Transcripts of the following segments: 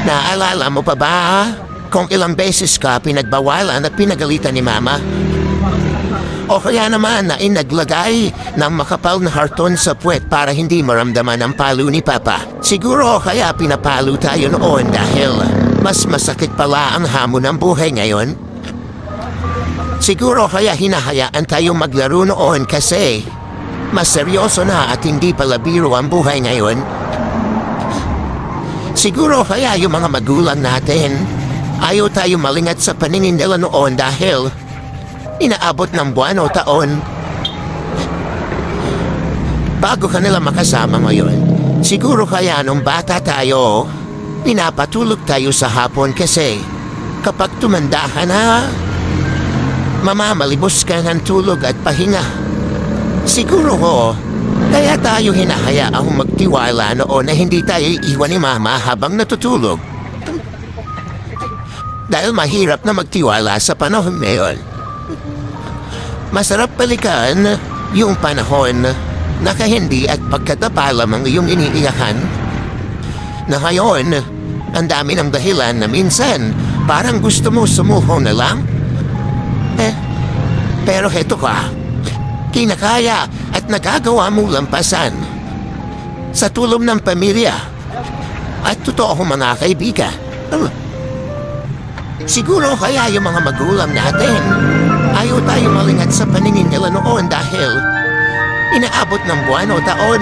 Naalala mo pa ba kung ilang beses ka pinagbawalan at pinagalitan ni Mama? O kaya naman na naglagay ng makapal na harton sa puwet para hindi maramdaman ang palo ni Papa. Siguro kaya pinapalo tayo noon dahil mas masakit pala ang hamon ng buhay ngayon. Siguro kaya hinahayaan tayong maglaro noon kasi mas seryoso na at hindi pala biro ang buhay ngayon. Siguro kaya yung mga magulang natin ayaw tayo malingat sa paningin nila noon dahil inaabot ng buwan o taon bago kanila makasama ngayon. Siguro kaya nung bata tayo, pinapatulog tayo sa hapon kasi kapag tumanda ka na, mamamalibos ka ng tulog at pahinga. Siguro ko, kaya tayo hinahayaang magtiwala noon na hindi tayo iiwan ni Mama habang natutulog. Dahil mahirap na magtiwala sa panahon ngayon. Masarap balikan yung panahon na kahindi at pagkatapalam ang iyong iniiyakan. Na ngayon, ang dami ng dahilan na minsan parang gusto mo sumuho na lang. Pero heto ka, kinakaya at nagagawa mong lampasan sa tulong ng pamilya at totoong mga kaibigan. Siguro kaya yung mga magulang natin ayaw tayo malingat sa paningin nila noon dahil inaabot ng buwan o taon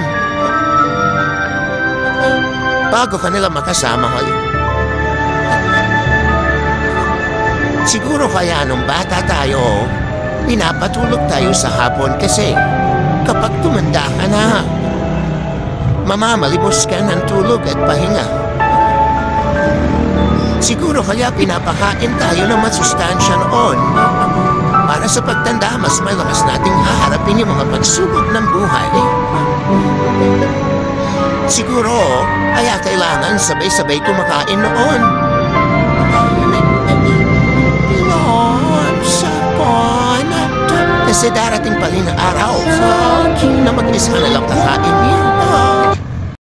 bago kanila makasama ngayon. Siguro kaya nung bata tayo, pinapatulog tayo sa hapon kasi kapag tumanda ka na, mamamalibos ka ng tulog at pahinga. Siguro kaya pinapakain tayo ng masustansya noon para sa pagtanda mas malakas nating haharapin yung mga pagsubok ng buhay. Siguro kaya kailangan sabay-sabay kumakain noon. Kasi darating pa rin ang araw na mag-isa na lang kakain niya.